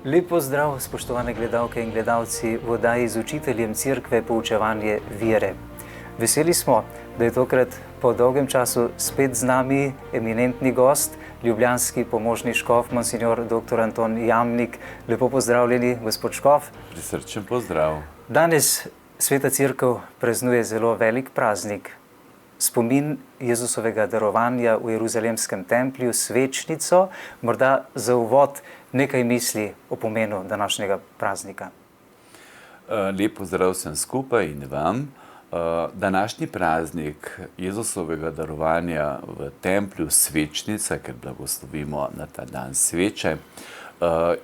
Lep pozdrav, spoštovane gledalke in gledalci v oddaji z učiteljem Cerkve Poučevanje vere. Veseli smo, da je tokrat po dolgem času spet z nami eminentni gost, ljubljanski pomožni škof, monsignor dr. Anton Jamnik. Lepo pozdravljeni, gospod škof. Prisrčen pozdrav. Danes Sveta Cerkev praznuje zelo velik praznik. Spomin Jezusovega darovanja v Jeruzalemskem templju, svečnico. Morda za uvod nekaj misli o pomenu današnjega praznika. Lep pozdrav vsem skupaj in vam. Današnji praznik Jezusovega darovanja v templju, svečnica, ker blagoslovimo na ta dan sveče,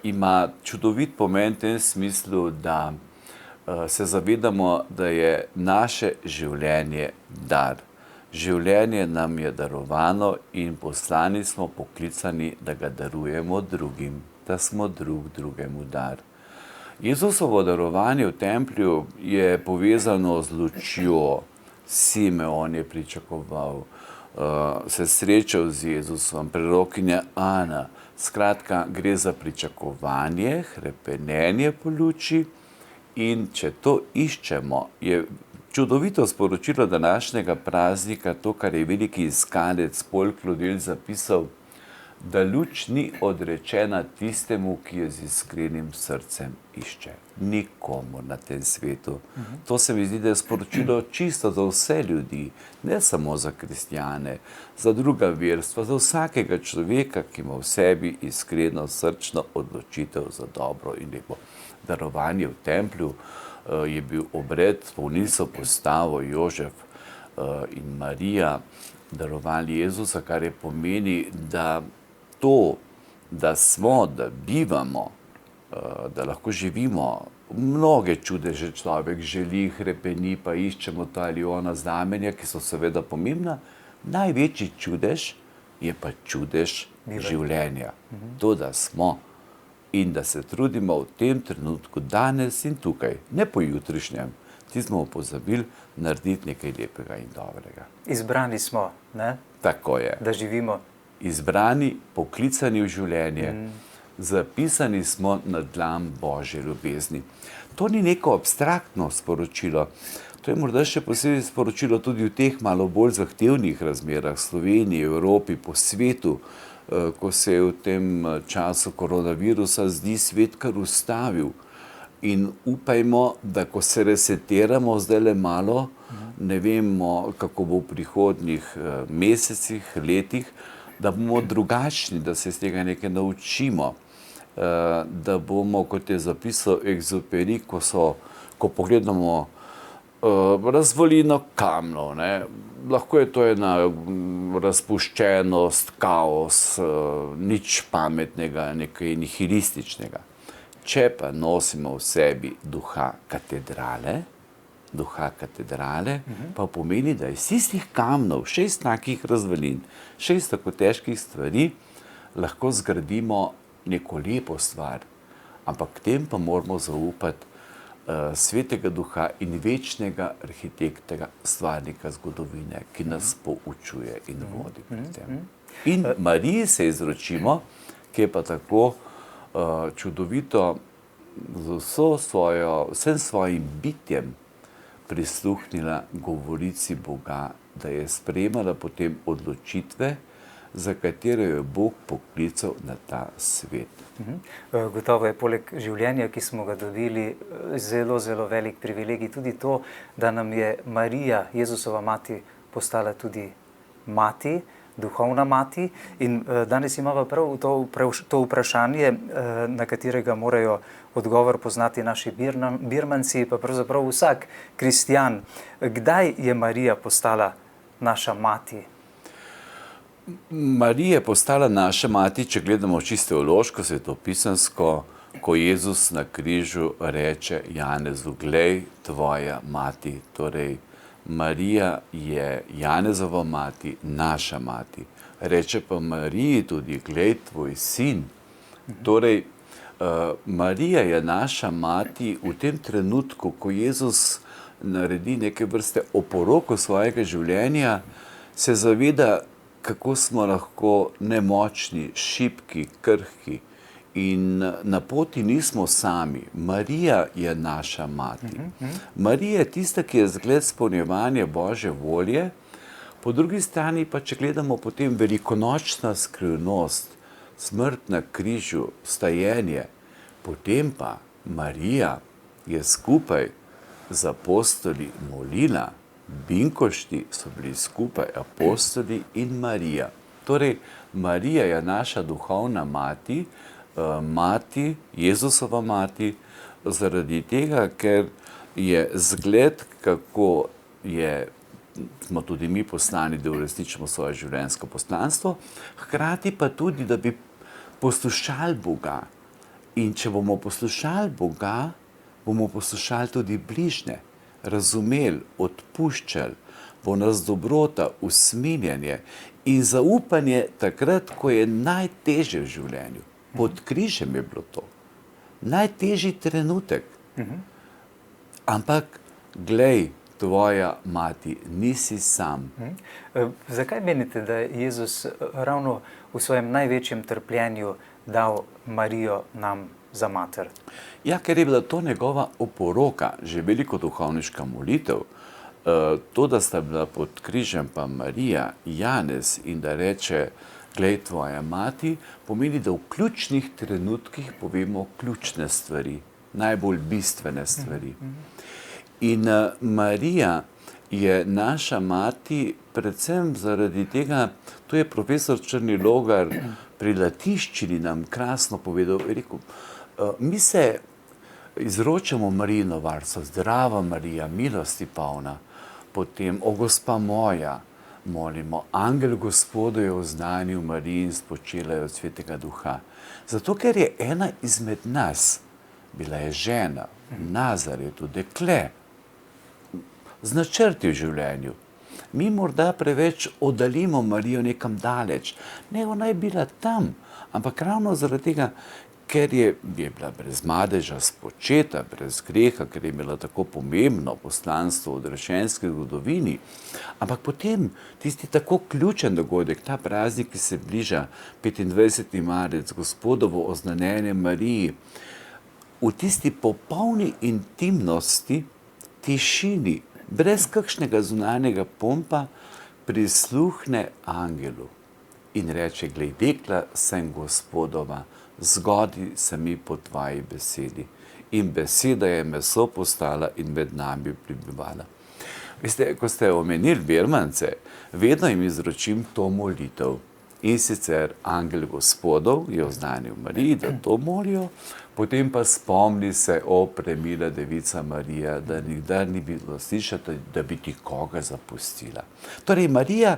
ima čudovit pomen v tem smislu, da se zavedamo, da je naše življenje dar. Življenje nam je darovano in poslani smo, poklicani, da ga darujemo drugim, da smo drug drugemu dar. Jezusovo darovanje v templju je povezano z lučjo. Simeon je pričakoval, se srečal z Jezusom, prerokinja Ana. Skratka, gre za pričakovanje, hrepenenje po luči, in če to iščemo, je čudovito sporočilo današnjega praznika to, kar je veliki iskalec Paul Claudel zapisal, da luč ni odrečena tistemu, ki jo z iskrenim srcem išče. Nikomu na tem svetu. To se mi zdi, da je sporočilo čisto za vse ljudi, ne samo za kristjane, za druga verstva, za vsakega človeka, ki ima v sebi iskreno srčno odločitev za dobro in lepo. Darovanje v templju je bil obred, spomnili so postavo Jožef in Marija, darovali Jezusa, kar je pomeni, da to, da smo, da bivamo, da lahko živimo, mnoge čudeže človek želi, hrepeni, pa iščemo ta ali ona znamenja, ki so seveda pomembna. Največji čudež je pa čudež življenja. To, da smo in da se trudimo v tem trenutku, danes in tukaj, ne po jutrišnjem, ti smo pozabili narediti nekaj lepega in dobrega. Izbrani smo, ne? Tako je. Da živimo. Izbrani, poklicani v življenje, zapisani smo na dlan Božje ljubezni. To ni neko abstraktno sporočilo, to je morda še posebej sporočilo tudi v teh malo bolj zahtevnih razmerah, Sloveniji, Evropi, po svetu, ko se je v tem času koronavirusa zdi svet kar ustavil. In upajmo, da ko se resetiramo zdaj le malo, ne vemo, kako bo v prihodnjih mesecih, letih, da bomo drugačni, da se iz tega nekaj naučimo, da bomo, kot je zapisal Exupéry, ko pogledamo razvalino kamnov, lahko je to ena razpuščenost, kaos, nič pametnega, nekaj nihilističnega. Če pa nosimo v sebi duha katedrale, pa pomeni, da iz istih kamnov, 6 takih razvalin, 6 tako težkih stvari, lahko zgradimo neko lepo stvar. Ampak k tem pa moramo zaupati svetega duha in večnega arhitekta, stvarnika zgodovine, ki nas poučuje in vodi pri tem. In Mariji se izročimo, ki je pa tako čudovito z vsem svojim bitjem prisluhnila govorici Boga, da je sprejemala potem odločitve, za katero je Bog poklical na ta svet. Gotovo je poleg življenja, ki smo ga dobili, zelo, zelo velik privilegij tudi to, da nam je Marija, Jezusova mati, postala tudi mati, duhovna mati. In danes imamo prav to vprašanje, na katerega morajo odgovor poznati naši birmanci, pa pravzaprav vsak kristjan. Kdaj je Marija postala naša mati? Marija je postala naša mati, če gledamo čisto teološko, svetopisansko, ko Jezus na križu reče Janezu, glej, tvoja mati. Torej, Marija je Janezova mati, naša mati. Reče pa Mariji tudi, glej, tvoj sin. Torej, Marija je naša mati v tem trenutku, ko Jezus naredi neke vrste oporoko svojega življenja, se zaveda, kako smo lahko nemočni, šibki, krhki In na poti nismo sami. Marija je naša mati. Marija je tista, ki je zgled izpolnjevanja Božje volje. Po drugi strani pa, če gledamo potem velikonočna skrivnost, smrt na križu, stajenje, potem pa Marija je skupaj z apostoli molila, binkošti so bili skupaj apostoli in Marija. Torej, Marija je naša duhovna mati, mati, Jezusova mati, zaradi tega, ker je zgled, kako smo tudi mi poslani, da uresničimo svoje življenjsko poslanstvo, hkrati pa tudi, da bi poslušali Boga. In če bomo poslušali Boga, bomo poslušali tudi bližnje, razumeli, odpuščali, bo nas dobrota, usmiljenje in zaupanje takrat, ko je najtežje v življenju. Pod križem je bilo to. Najtežji trenutek. Ampak, glej, tvoja mati, nisi sam. Zakaj menite, da je Jezus ravno v svojem največjem trpljenju dal Marijo nam za mater? Ja, ker je bila to njegova oporoka, že veliko duhovniška molitev. To, da sta bila pod križem pa Marija, Janez in da reče, glej, tvoja mati, pomeni, da v ključnih trenutkih povemo ključne stvari, najbolj bistvene stvari. In Marija je naša mati predvsem zaradi tega, to je profesor Črnilogar pri Latiščini nam krasno povedal, je rekel, mi se izročamo Marijino varstvo, zdrava Marija, milosti polna, potem, o gospa moja, molimo, angel Gospodu je oznanil Mariji in spočela je od Svetega Duha. Zato, ker je ena izmed nas, bila je žena, v Nazaretu, dekle, z načrti v življenju. Mi morda preveč oddaljimo Marijo nekam daleč. Ne, ona je bila tam, ampak ravno zaradi tega, ker je bila brez madeža spočeta, brez greha, ker je imela tako pomembno poslanstvo v odrešenski zgodovini. Ampak potem tisti tako ključen dogodek, ta praznik, ki se bliža, 25. marec, Gospodovo oznanjenje Mariji, v tisti popolni intimnosti, tišini, brez kakšnega zunanjega pompa, prisluhne angelu in reče, glej, dekla sem Gospodova, zgodi se mi po tvoji besedi. In beseda je meso postala in med nami prebivala. Veste, ko ste omenili Bermance, vedno jim izročim to molitev. In sicer angel Gospodov je oznanil Mariji, da to molijo, potem pa spomni se, o premila devica Marija, da nikdar ni bilo slišati, da bi ti koga zapustila. Torej, Marija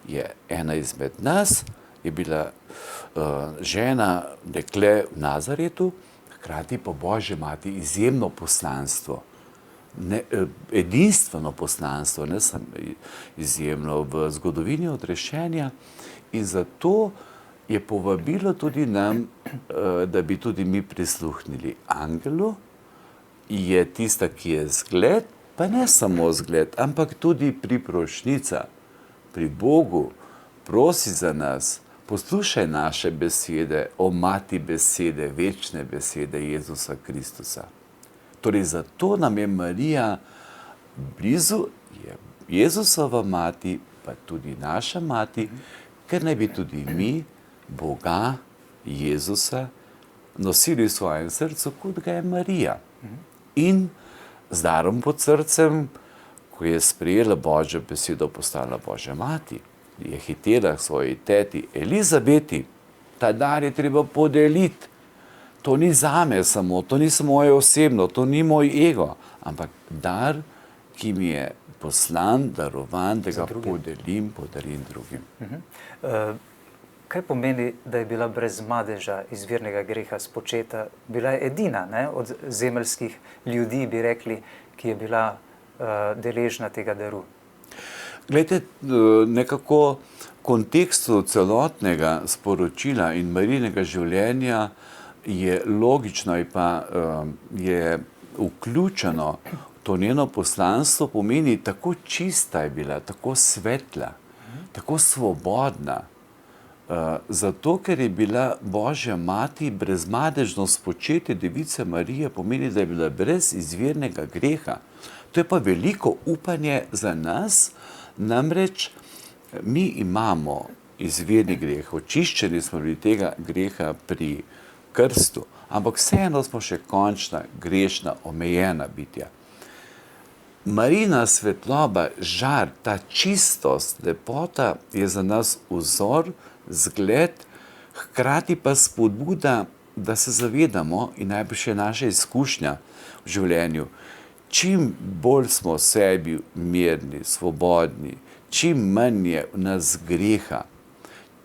je ena izmed nas, je bila žena, dekle v Nazaretu, hkrati pa Božja mati, izjemno poslanstvo, edinstveno poslanstvo, ne samo izjemno v zgodovini odrešenja. In zato je povabilo tudi nam, da bi tudi mi prisluhnili angelu, je tista, ki je zgled, pa ne samo zgled, ampak tudi priprošnica pri Bogu, prosi za nas, poslušaj naše besede, o mati besede, večne besede Jezusa Kristusa. Torej, zato nam je Marija blizu, je Jezusova mati, pa tudi naša mati, ker naj bi tudi mi Boga, Jezusa, nosili v svojem srcu, kot ga je Marija. In z darom pod srcem, ko je sprejela Božjo besedo, postala Božja mati, je hitela k svoji teti Elizabeti. Ta dar je treba podeliti. To ni zame samo, to ni samo moje osebno, to ni moj ego, ampak dar, ki mi je poslan, darovan, da ga podarim drugim. Kaj pomeni, da je bila brez madeža izvirnega greha spočeta? Bila je edina, ne, od zemeljskih ljudi, bi rekli, ki je bila deležna tega daru. Glejte, nekako v kontekstu celotnega sporočila in Marijinega življenja je logično in pa je vključeno to njeno poslanstvo, pomeni, tako čista je bila, tako svetla, tako svobodna, Zato, ker je bila Božja mati brezmadežno spočetje Device Marije, pomeni, da je bila brez izvirnega greha. To je pa veliko upanje za nas, namreč mi imamo izvirni greh, očiščeni smo bili tega greha pri krstu, ampak vseeno smo še končna, grešna, omejena bitja. Marijina svetloba, žar, ta čistost, lepota je za nas vzor, zgled, hkrati pa spodbuda, da se zavedamo, in najbrž je naša izkušnja v življenju, čim bolj smo sebi mirni, svobodni, čim manj je v nas greha,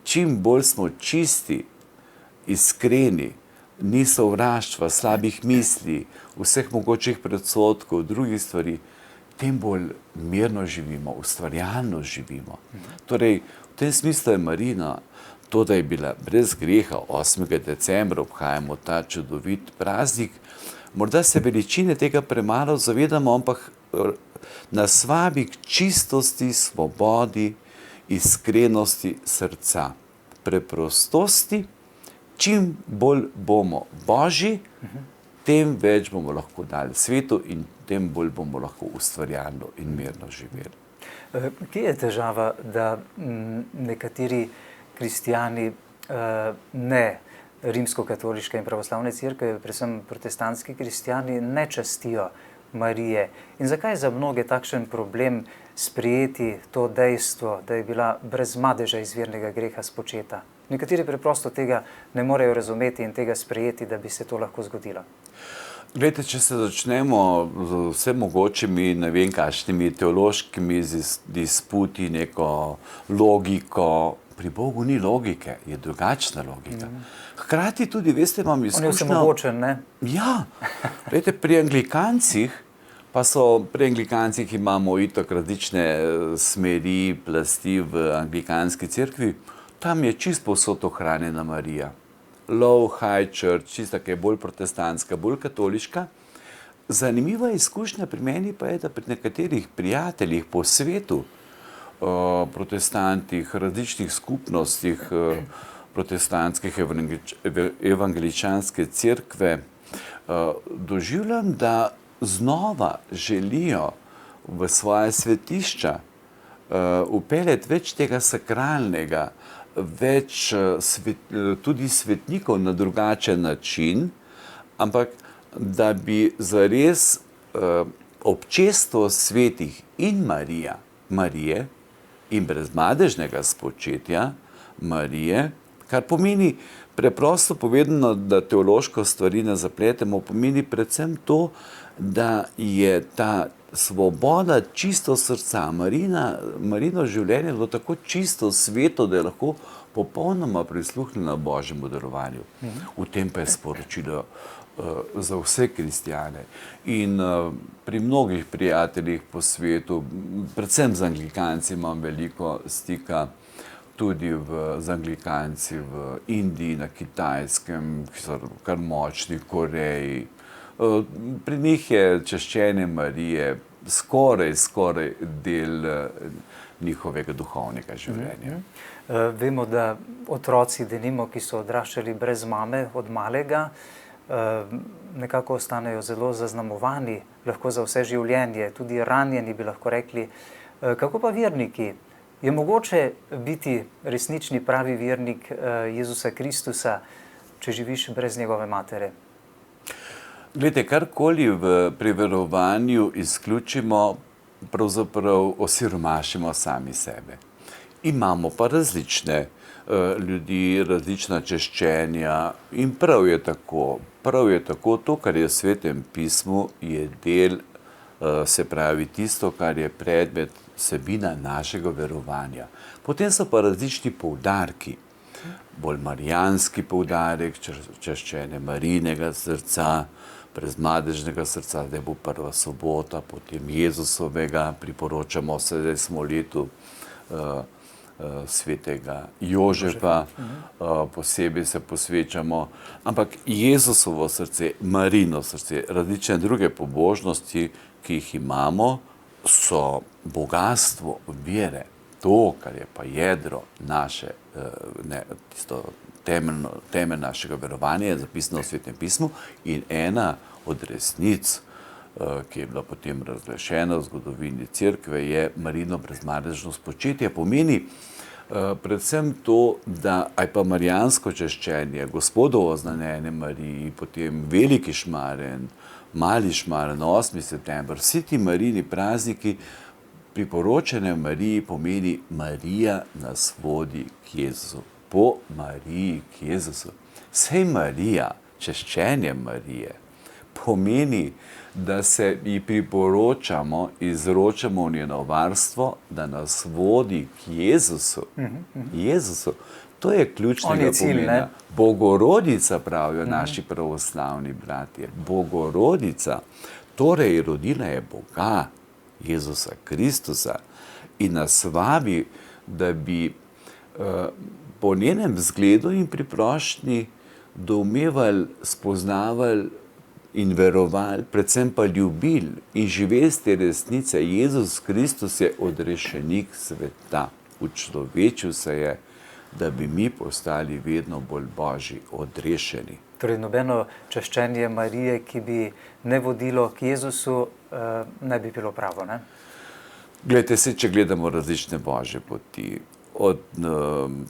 čim bolj smo čisti, iskreni, ni sovraštva, slabih misli, vseh mogočih predsodkov, drugih stvari, tem bolj mirno živimo, ustvarjalno živimo. Torej, v tem smislu je Marijina, to, da je bila brez greha, 8. decembra obhajamo ta čudovit praznik, morda se veličine tega premalo zavedamo, ampak nas vabi k čistosti, svobodi, iskrenosti srca, preprostosti. Čim bolj bomo Božji, tem več bomo lahko dali svetu in tem bolj bomo lahko ustvarjalno in mirno živeli. Kje je težava, da nekateri kristijani ne rimsko-katoliške in pravoslavne cerkve, predvsem protestantski kristijani, ne častijo Marije? In zakaj je za mnoge takšen problem sprejeti to dejstvo, da je bila brez madeža izvirnega greha spočeta? Nekateri preprosto tega ne morejo razumeti in tega sprejeti, da bi se to lahko zgodilo. Glejte, če se začnemo z vse mogočimi, ne vem kakšnimi teološkimi disputi, neko logiko, pri Bogu ni logike, je drugačna logika. Hkrati tudi, veste, imam izkušnjo... On je vsemogočen, ne? Ja, glejte, pri Anglikancih imamo itak različne smeri, plasti v Anglikanski cerkvi, tam je čisto povsod ohranjena Marija. Low, high church, čista, ki je bolj protestantska, bolj katoliška. Zanimiva izkušnja pri meni pa je, da pri nekaterih prijateljih po svetu, protestantih, različnih skupnostih, protestantskih evangeličanske cerkve, doživljam, da znova želijo v svoje svetišča vpeljati več tega sakralnega, več tudi svetnikov na drugačen način, ampak da bi zares občestvo svetih in Marije in brezmadežnega spočetja Marije, kar pomeni preprosto povedano, da teološko stvari ne zapletemo, pomeni predvsem to, da je ta svoboda čisto srca. Marijino življenje je bilo tako čisto sveto, da je lahko popolnoma prisluhnila Božjemu darovanju. V tem pa je sporočilo za vse kristjane. In pri mnogih prijateljih po svetu, predvsem z Anglikanci imam veliko stika, tudi z Anglikanci v Indiji, na Kitajskem, ki so kar močni, Koreji. Pri njih je čaščenje Marije skoraj del njihovega duhovnega življenja. Vemo, da otroci, denimo, ki so odraščali brez mame od malega, nekako ostanejo zelo zaznamovani, lahko za vse življenje, tudi ranjeni bi lahko rekli. Kako pa verniki? Je mogoče biti resnični pravi vernik Jezusa Kristusa, če živiš brez njegove matere? Glede, karkoli pri verovanju izključimo, pravzaprav osiromašimo sami sebe. Imamo pa različne ljudi, različna češčenja in prav je tako. Prav je tako, to, kar je v Svetem pismu, je del, se pravi tisto, kar je predmet, vsebina našega verovanja. Potem so pa različni poudarki. Bolj marijanski poudarek, češčenje Marijinega srca, brezmadežnega srca, zdaj bo prva sobota, potem Jezusovega, priporočamo se, zdaj smo v letu svetega Jožefa, posebej se posvečamo, ampak Jezusovo srce, Marijino srce, različne druge pobožnosti, ki jih imamo, so bogastvo vere. to, kar je pa jedro naše, tisto temelj našega verovanja, je zapisano v Svetem pismu in ena od resnic, ki je bila potem razglašena v zgodovini cerkve, je Marijino brezmadežno spočetje. Pomeni predvsem to, da aj pa marijansko češčenje, Gospodovo znamenje Mariji, potem veliki šmaren, mali šmaren, 8. september, vsi ti Marijini prazniki, priporočene Mariji pomeni Marija nas vodi k Jezusu, po Mariji k Jezusu. Sej Marija, češčenje Marije, pomeni, da se ji priporočamo, izročamo v njeno varstvo, da nas vodi k Jezusu. Jezusu. To je ključnega pomena. Bogorodica, pravijo naši pravoslavni bratje. Bogorodica. Torej, rodila je Boga, Jezusa Kristusa, in nas vabi, da bi po njenem zgledu in priprošnji doumevali, spoznavali in verovali, predvsem pa ljubili in živeli te resnice. Jezus Kristus je odrešenik sveta. Učlovečil se je, da bi mi postali vedno bolj božji, odrešeni. Torej, nobeno čaščenje Marije, ki bi ne vodilo k Jezusu, ne bi bilo pravo, ne? Glejte se, če gledamo različne božje poti,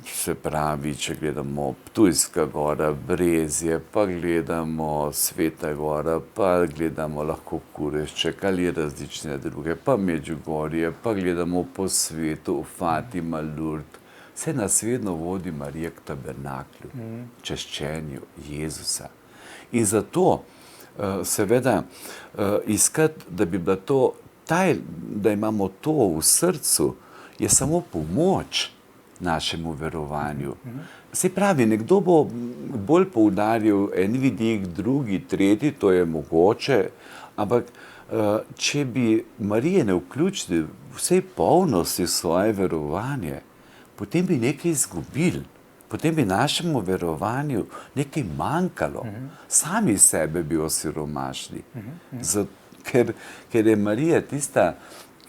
se pravi, če gledamo Ptujska gora, Brezje, pa gledamo Sveta gora, pa gledamo lahko Kurešček ali različne druge, pa Medžugorje, pa gledamo po svetu, Fatima, Lourdes. Vse nas vedno vodi Marija k tabernaklju, češčenju Jezusa. In zato seveda iskati, da bi bila to, da imamo to v srcu, je samo pomoč našemu verovanju. Se pravi, nekdo bo bolj poudaril en vidik, drugi, tretji, to je mogoče, ampak če bi Marije ne vključili vsej polnosti svoje verovanje, potem bi nekaj izgubili, potem bi našemu verovanju nekaj manjkalo. Sami sebe bi osiromašili. Ker je Marija tista,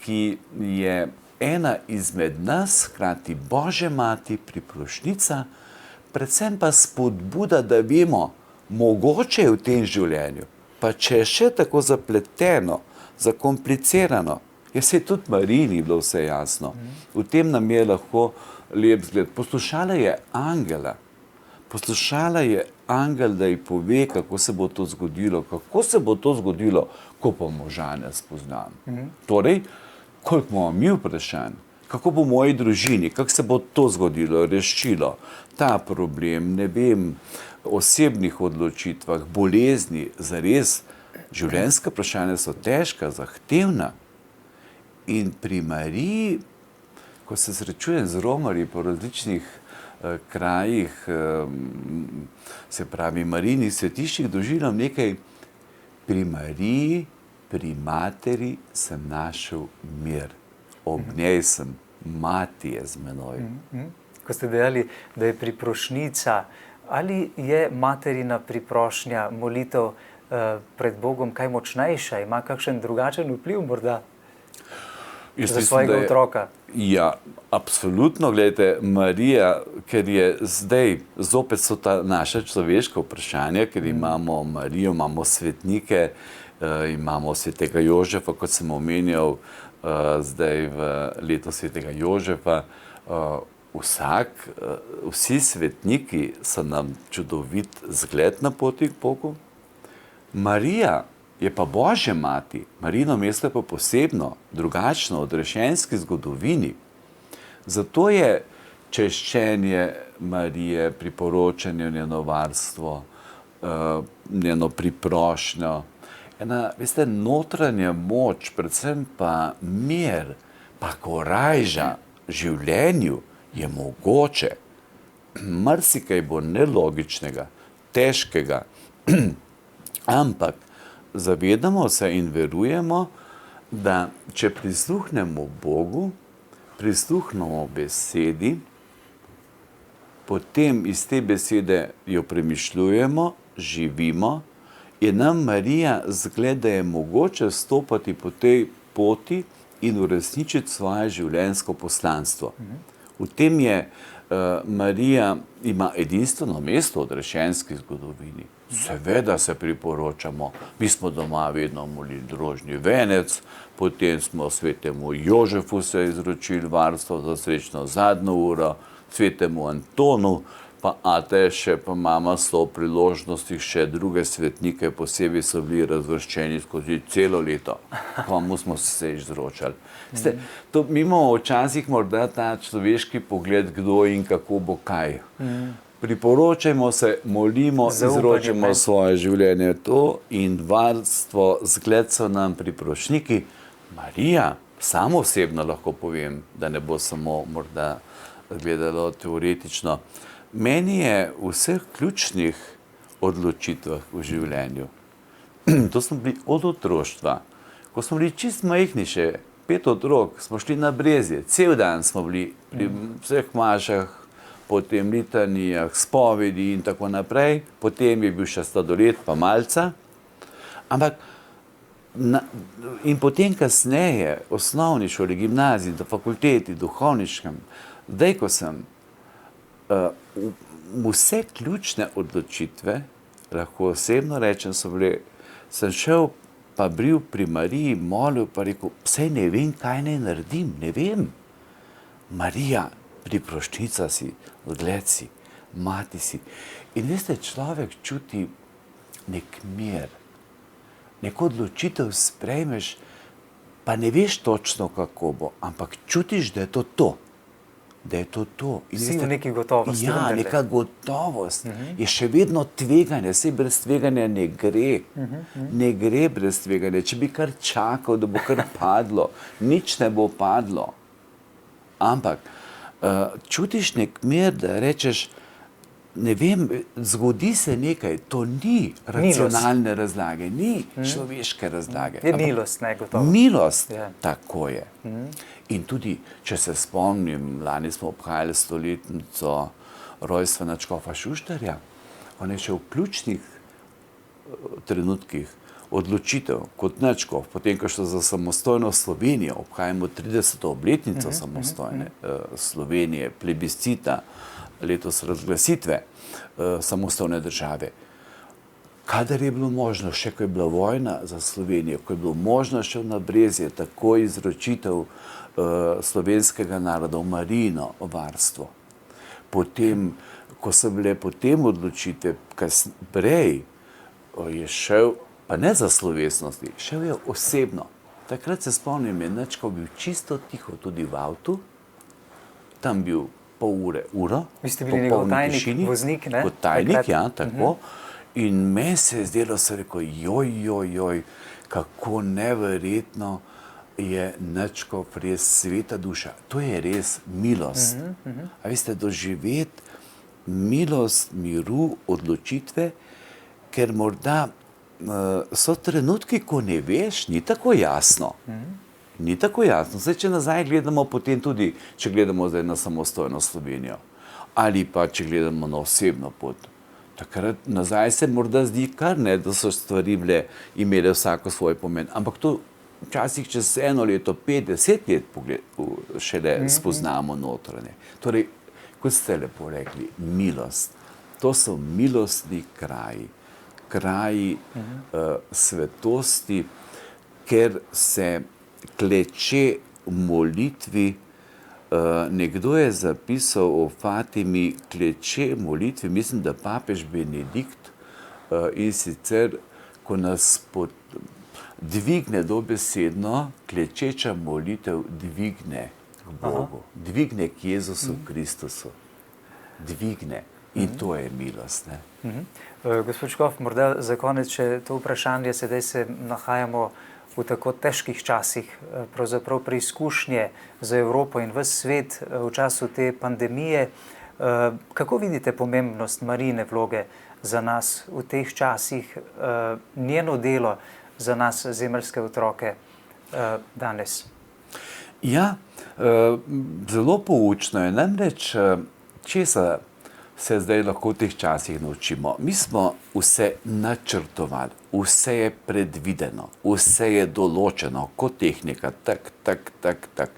ki je ena izmed nas, hkrati Božja mati, priprošnica, predvsem pa spodbuda, da vemo, mogoče je v tem življenju, pa če je še tako zapleteno, zakomplicirano, je se tudi Marijini bilo vse jasno. V tem nam je lahko lep zgled. Poslušala je angela. Poslušala je angel, da ji pove, kako se bo to zgodilo. Kako se bo to zgodilo, ko pa moža ne spoznam. Torej, koliko imamo mi vprašanj, kako bo v moji družini, kako se bo to zgodilo, rešilo, ta problem, ne vem, osebnih odločitvah, bolezni, zares, življenjska vprašanja so težka, zahtevna. In pri Mariji, ko se srečujem z romarji po različnih krajih, se pravi Marijini svetiščih, doživljam nekaj. Pri Mariji, pri materi sem našel mir. Ob njej sem, mati je z menoj. Ko ste dejali, da je priprošnica, ali je materina priprošnja, molitev pred Bogom kaj močnejša? Ima kakšen drugačen vpliv morda za svojega otroka? Ja, absolutno. Gledajte, Marija, ker je zdaj, zopet so ta naša človeška vprašanja, ker imamo Marijo, imamo svetnike, imamo svetega Jožefa, kot sem omenjal, zdaj v leto svetega Jožefa. Vsi svetniki so nam čudovit zgled na poti k Bogu. Marija je pa Božja mati, Marijino mesto je pa posebno, drugačno od rešenski zgodovini. Zato je češčenje Marije, priporočanje v njeno varstvo, njeno priprošnjo, ena, veste, notranja moč, predvsem pa mir, pa korajža življenju je mogoče. Marsikaj bo nelogičnega, težkega, ampak zavedamo se in verujemo, da če prisluhnemo Bogu, prisluhnemo besedi, potem iz te besede jo premišljujemo, živimo, je nam Marija zgled, da je mogoče stopati po tej poti in uresničiti svoje življenjsko poslanstvo. V tem je Marija ima edinstveno mesto v odrešenski zgodovini. Seveda se priporočamo, mi smo doma vedno molili drožni venec, potem smo svetemu Jožefu se izročili varstvo za srečno zadnjo uro, svetemu Antonu, pa ate še pa mama so v priložnostih še druge svetnike, posebej so bili razvrščeni skozi celo leto, komu smo se izročali. To mimo včasih morda ta človeški pogled, kdo in kako bo kaj. Priporočajmo se, molimo, izročimo svoje življenje to in varstvo, zgled so nam priprošniki. Marija, samo osebno lahko povem, da ne bo samo morda gledalo teoretično, meni je v vseh ključnih odločitvah v življenju, to smo bili od otroštva, ko smo bili čist majhni še, 5 otrok, smo šli na Brezje, cel dan smo bili pri vseh mašah, potem litanijah, spovedi in tako naprej, potem je bil še sladoled pa malca, ampak in potem kasneje, osnovni šoli, gimnaziji, do fakulteti, duhovniškem, zdaj, ko sem vse ključne odločitve, lahko osebno rečem, sem šel pa bil pri Mariji, molil pa rekel, saj ne vem, kaj naj naredim, ne vem. Marija, priprošnica si, zgled si, mati si. In veste, človek čuti nek mir, neko odločitev sprejmeš, pa ne veš točno, kako bo, ampak čutiš, da je to to. Da je to to. Si v neki gotovosti. Ja, neka gotovost. Je še vedno tveganje, saj brez tveganja ne gre. Ne gre brez tveganja. Če bi kar čakal, da bo kar padlo, nič ne bo padlo. Ampak čutiš nek mir, da rečeš, ne vem, zgodi se nekaj, to ni racionalne razlage, ni človeške razlage. Je milost, ne gotovo. Milost, tako je. In tudi, če se spomnim, lani smo obhajali stoletnico rojstva nadškofa Šuštarja, on je še v ključnih trenutkih odločitev kot nadškof, potem, ko šlo za samostojno Slovenijo, obhajamo 30. obletnico samostojne Slovenije, plebiscita, letos razglasitve samostojne države. Kadar je bilo možno, še ko je bila vojna za Slovenijo, ko je bilo možno še na Brezje, tako izročitev slovenskega naroda v Marijino varstvo. Potem, ko so bile potem odločitve, prej je šel, pa ne za slovesnosti, šel je osebno. Takrat se spomnim, je nadškof bil čisto tiho tudi v avtu, tam bil pol ure, uro. Vi ste bili njegov tajnik, voznik, ne? Kot tajnik, ja, tako. In meni se je zdelo, so rekel, joj, kako neverjetno je nadškof res sveta duša. To je res milost. A veste, doživeti milost, miru, odločitve, ker morda so trenutki, ko ne veš, ni tako jasno. Ni tako jasno. Zdaj, če nazaj gledamo, potem tudi, če gledamo zdaj na samostojno Slovenijo, ali pa če gledamo na osebno pot, takrat nazaj se morda zdi kar ne, da so stvari bile, imele vsako svoj pomen. Ampak to včasih čez 1 leto, 5, 10 let šele spoznamo notranje. Torej, kot ste lepo rekli, milost. To so milostni kraji. Kraji svetosti, ker se kleče v molitvi. Nekdo je zapisal o Fatimi, kleče v molitvi, mislim, da papež Benedikt, in sicer, ko nas dvigne dobesedno, klečeča molitev dvigne k Bogu, dvigne k Jezusu Kristusu, dvigne. In to je milost. Gospod Škof, morda za konec še to vprašanje, sedaj se nahajamo v tako težkih časih, pravzaprav preizkušnje za Evropo in ves svet v času te pandemije. Kako vidite pomembnost Marijine vloge za nas v teh časih, njeno delo za nas, zemeljske otroke, danes? Ja, zelo poučno je. Namreč, česa se zdaj lahko v teh časih naučimo? Mi smo v vse načrtovali, vse je predvideno, vse je določeno, kot tehnika, tak.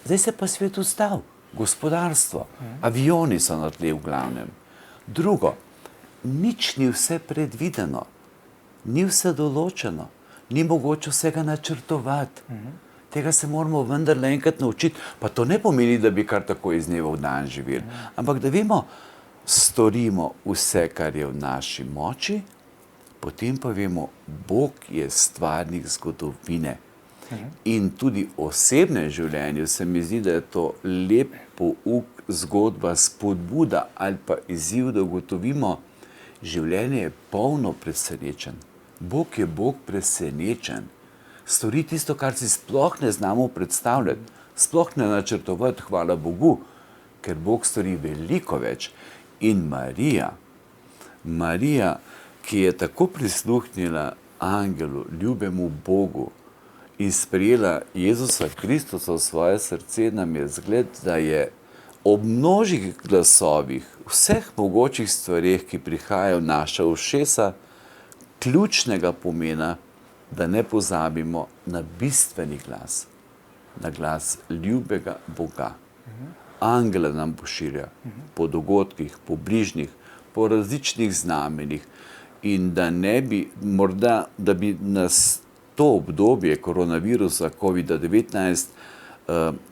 Zdaj se pa svet ustavil, gospodarstvo, avioni so na tle v glavnem. Drugo, nič ni vse predvideno, ni vse določeno, ni mogoče vsega načrtovati. Tega se moramo vendarle enkrat naučiti, pa to ne pomeni, da bi kar tako iz dneva v dan živeli, ampak da vemo, storimo vse, kar je v naši moči, potem pa vemo, Bog je stvarnik zgodovine. In tudi v osebnem življenju se mi zdi, da je to lep pouk, zgodba, spodbuda ali pa izziv, da ugotovimo, življenje je polno presenečenj. Bog je Bog presenečen. Stori tisto, kar si sploh ne znamo predstavljati, sploh ne načrtovati, hvala Bogu, ker Bog stori veliko več. In Marija, ki je tako prisluhnila angelu, ljubemu Bogu in sprejela Jezusa Kristusa v svoje srce, nam je zgled, da je ob množih glasovih, vseh mogočih stvareh, ki prihajajo v naša ušesa, ključnega pomena, da ne pozabimo na bistveni glas, na glas ljubega Boga. Angela nam pošilja po dogodkih, po bližnjih, po različnih znamenjih in da ne bi, morda, da bi nas to obdobje koronavirusa COVID-19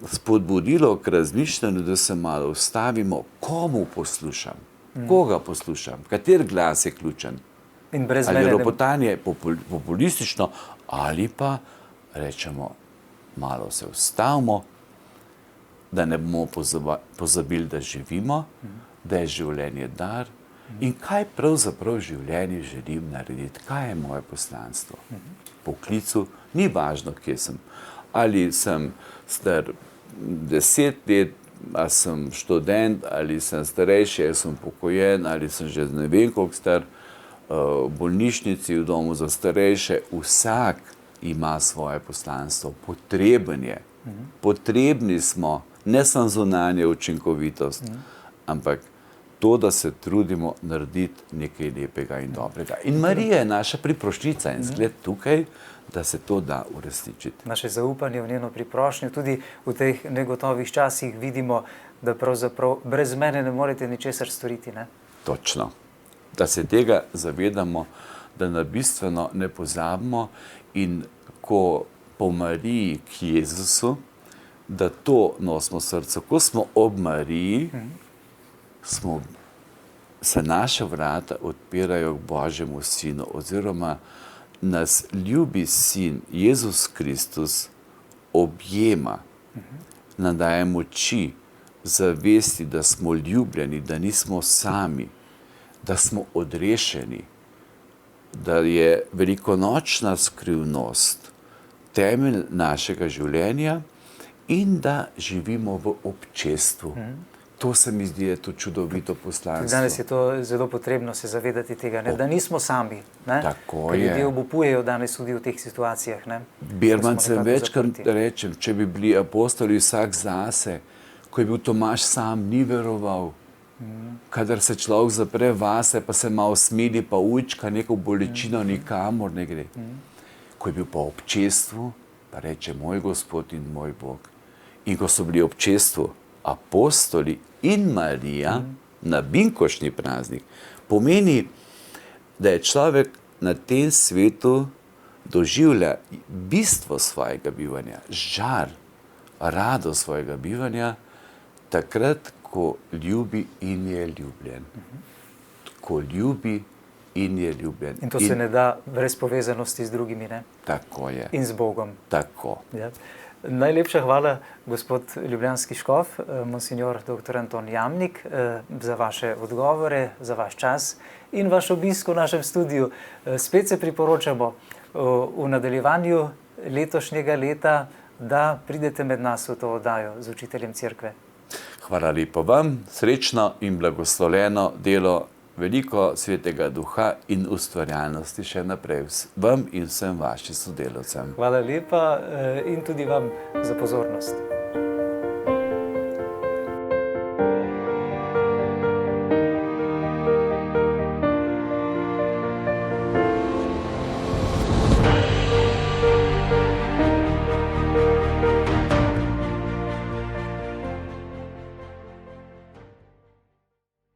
spodbudilo k razmišljanju, da se malo ustavimo, komu poslušam, koga poslušam, kater glas je ključen. Ali je ropotanje populistično, ali pa rečemo, malo se ustavimo, da ne bomo pozabili, da živimo, da je življenje dar in kaj pravzaprav v življenju želim narediti, kaj je moje poslanstvo. Po klicu ni važno, kje sem. Ali sem star 10 let, ali sem študent, ali sem starejši, ali sem pokojen, ali sem že ne vem koliko star, v bolnišnici, v domu za starejše, vsak ima svoje poslanstvo, potreben je. Potrebni smo, ne samo zunanja učinkovitost, ampak to, da se trudimo narediti nekaj lepega in dobrega. In Marija je naša priprošnjica in zgled tukaj, da se to da uresničiti. Naše zaupanje v njeno priprošnjo, tudi v teh negotovih časih vidimo, da pravzaprav brez mene ne morete ničesar storiti, ne? Točno. Da se tega zavedamo, da na bistveno ne pozabimo in ko po Mariji k Jezusu, da to nosimo v srcu. Ko smo ob Mariji, se naše vrata odpirajo k Božjemu Sinu oziroma nas ljubi Sin, Jezus Kristus, objema, nam daje moči, zavesti, da smo ljubljeni, da nismo sami, da smo odrešeni, da je velikonočna skrivnost temelj našega življenja in da živimo v občestvu. To se mi zdi, je to čudovito poslanstvo. Danes je to zelo potrebno se zavedati tega, ne? Da nismo sami. Ne? Tako ker je. ljudje obupujejo danes tudi v teh situacijah. Ne? Birmancem večkrat rečem, če bi bili apostoli vsak zase, ko je bil Tomaž sam, ni veroval. Kadar se človek zapre vase, pa se malo smili, pa ujčka, neko bolečino nikamor ne gre. Ko je bil pa v občestvu, pa reče moj Gospod in moj Bog. In ko so bili v občestvu apostoli in Marija na binkoštni praznik, pomeni, da je človek na tem svetu doživlja bistvo svojega bivanja, žar, radost svojega bivanja, takrat, ko ljubi in je ljubljen. Ko ljubi in je ljubljen. In to se ne da brez povezanosti z drugimi, ne? Tako je. In z Bogom. Tako. Ja. Najlepša hvala, gospod ljubljanski škof, monsignor dr. Anton Jamnik, za vaše odgovore, za vaš čas in vaš obisk v našem studiu. Spet se priporočamo v nadaljevanju letošnjega leta, da pridete med nas v to oddajo z učiteljem cerkve. Hvala lepo vam, srečno in blagoslovljeno delo, veliko svetega duha in ustvarjalnosti še naprej vam in vsem vašim sodelavcem. Hvala lepa in tudi vam za pozornost.